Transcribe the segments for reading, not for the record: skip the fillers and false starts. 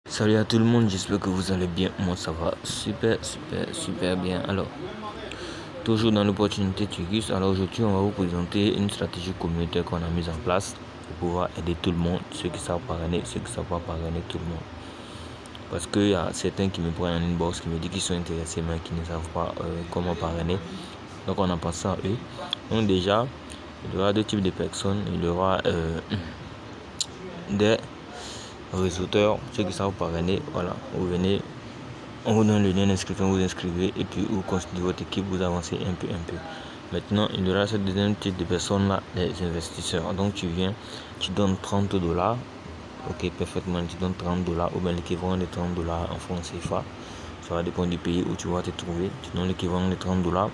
Salut à tout le monde, j'espère que vous allez bien. Moi ça va super bien. Alors, toujours dans l'opportunité Turkish. Alors aujourd'hui on va vous présenter une stratégie communautaire qu'on a mise en place pour pouvoir aider tout le monde, ceux qui savent parrainer, ceux qui ne savent pas parrainer, tout le monde. Parce qu'il y a certains qui me prennent en inbox, qui me disent qu'ils sont intéressés mais qui ne savent pas comment parrainer. Donc on a pensé à eux. Donc déjà, il y aura deux types de personnes. Il y aura des réseauteurs, ceux qui savent parrainer. Voilà, vous venez, on vous donne le lien d'inscription, vous inscrivez et puis vous constituez votre équipe, vous avancez un peu. Maintenant, il y aura ce deuxième type de personnes là, les investisseurs. Donc tu viens, tu donnes $30, ok, parfaitement, tu donnes $30 ou bien l'équivalent de $30 en francs CFA. Ça va dépendre du pays où tu vas te trouver. Tu donnes l'équivalent de $30,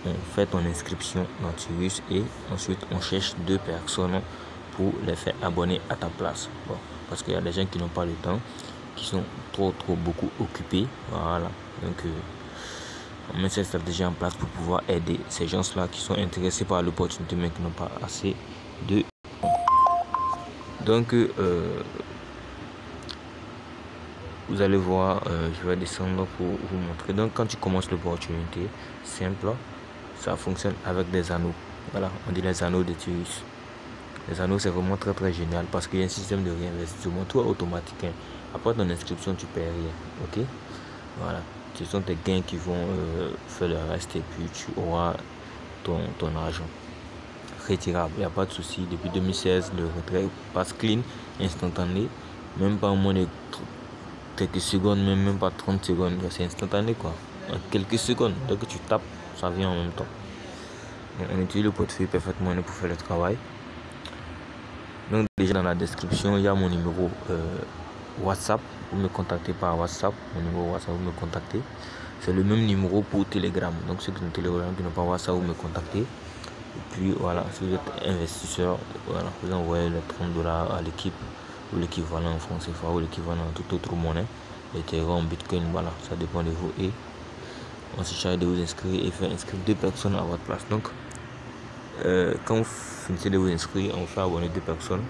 on fait ton inscription dans Turus et ensuite on cherche deux personnes pour les faire abonner à ta place. Bon, parce qu'il y a des gens qui n'ont pas le temps, qui sont beaucoup occupés. Voilà, donc on met cette stratégie en place pour pouvoir aider ces gens là qui sont intéressés par l'opportunité mais qui n'ont pas assez de temps. Donc vous allez voir, je vais descendre pour vous montrer. Donc quand tu commences l'opportunité simple, ça fonctionne avec des anneaux. Voilà, on dit les anneaux de Turus. Les anneaux, c'est vraiment très génial parce qu'il y a un système de réinvestissement, tout est automatique. Après ton inscription, tu perds rien. Ok, voilà, ce sont tes gains qui vont faire le reste et puis tu auras ton argent retirable. Il n'y a pas de souci. Depuis 2016, le retrait passe clean, instantané, même pas en moins de quelques secondes, même pas 30 secondes. C'est instantané quoi. En quelques secondes, dès que tu tapes, ça vient en même temps. On utilise le portefeuille parfaitement pour faire le travail. Donc déjà dans la description, il y a mon numéro WhatsApp. Vous me contactez par WhatsApp. Mon numéro WhatsApp, vous me contactez. C'est le même numéro pour Telegram. Donc ceux qui ont Telegram, qui n'ont pas WhatsApp, vous me contactez. Et puis voilà, si vous êtes investisseur, voilà, vous envoyez les $30 à l'équipe ou l'équivalent en francs CFA ou l'équivalent en toute autre monnaie. Ethereum, Bitcoin, voilà, ça dépend de vous. Et on se charge de vous inscrire et faire inscrire deux personnes à votre place. Donc quand vous finissez de vous inscrire, on fait abonner deux personnes.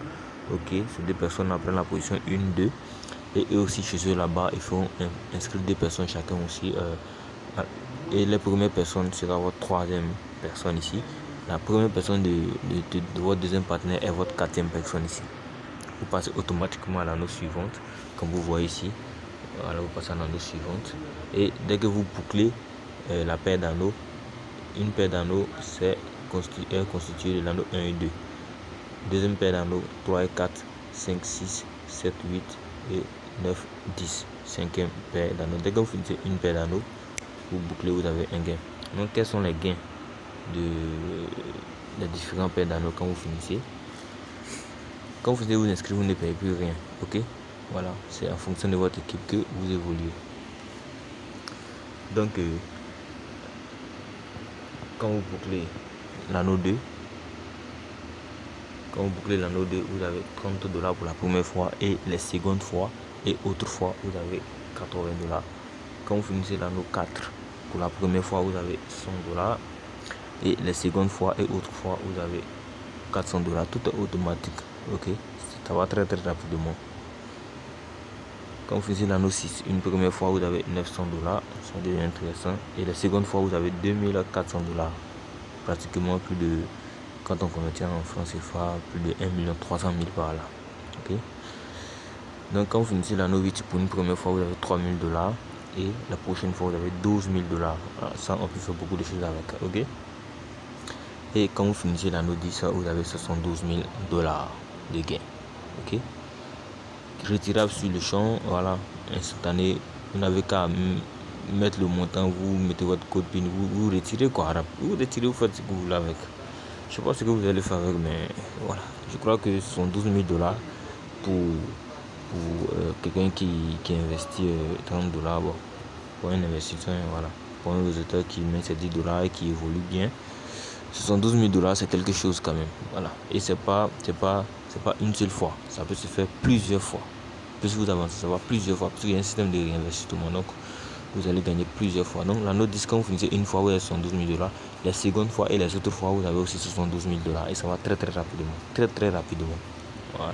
Ok, ces deux personnes prennent la position 1, 2. Et eux aussi chez eux là-bas, ils font inscrire deux personnes chacun aussi. Et la première personne sera votre troisième personne ici. La première personne de votre deuxième partenaire est votre quatrième personne ici. Vous passez automatiquement à l'anneau suivante, comme vous voyez ici. Voilà, vous passez à l'anneau suivante. Et dès que vous bouclez la paire d'anneaux, une paire d'anneaux c'est constituée de l'anneau 1 et 2. Deuxième paire d'anneaux 3 et 4, 5, 6, 7, 8 et 9, 10. Cinquième paire d'anneaux. Dès que vous finissez une paire d'anneaux, vous bouclez, vous avez un gain. Donc quels sont les gains des différents paires d'anneaux quand vous finissez? Quand vous vous inscrire, vous ne payez plus rien. Ok, voilà, c'est en fonction de votre équipe que vous évoluez. Donc quand vous bouclez l'anneau 2, vous avez $30 pour la première fois et les secondes fois et autres fois vous avez $80. Quand vous finissez l'anneau 4, pour la première fois vous avez $100 et les secondes fois et autres fois vous avez $400. Tout est automatique. Ok, ça va très rapidement. Quand vous finissez l'anneau 6, une première fois vous avez $900, ça devient intéressant, et la seconde fois vous avez $2400, pratiquement plus de, quand on convertit en francs CFA, plus de 1 300 000 par là. Ok, donc quand vous finissez l'anneau 8, pour une première fois vous avez $3000 et la prochaine fois vous avez $12 000. Ça on peut faire beaucoup de choses avec. Ok, et quand vous finissez l'anneau 10, vous avez $72 000 de gain. Ok, retirable sur le champ, voilà, instantané. Vous n'avez qu'à mettre le montant, vous mettez votre code PIN, vous retirez quoi, vous retirez, vous faites ce que vous voulez avec. Je sais pas ce que vous allez faire avec, mais voilà, je crois que ce sont $12 000 pour quelqu'un qui investit $30. Bon, pour un investisseur, voilà, pour un résultat qui met ses $10 et qui évolue bien, ce sont $12 000, c'est quelque chose quand même. Voilà, et c'est pas une seule fois, ça peut se faire plusieurs fois. Plus vous avancez, ça va plusieurs fois, parce qu'il y a un système de réinvestissement, donc vous allez gagner plusieurs fois. Donc la note 10, quand vous finissez une fois, vous avez $12 000. La seconde fois et les autres fois, vous avez aussi $12 000. Et ça va très rapidement. Très rapidement. Voilà.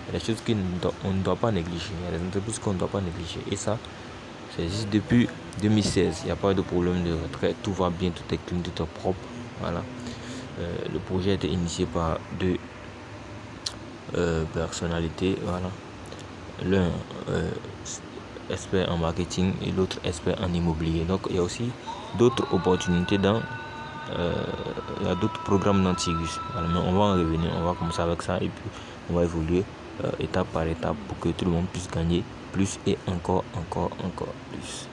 Il y a des choses qu'on ne doit pas négliger. Il y a des entreprises qu'on ne doit pas négliger. Et ça, c'est juste depuis 2016. Il n'y a pas de problème de retrait. Tout va bien, tout est clean, tout est propre. Voilà. Le projet a été initié par deux personnalités. Voilà. L'un expert en marketing et l'autre expert en immobilier. Donc il y a aussi d'autres opportunités il y a d'autres programmes d'Antigus. Voilà, mais on va en revenir, on va commencer avec ça et puis on va évoluer étape par étape pour que tout le monde puisse gagner plus et encore plus.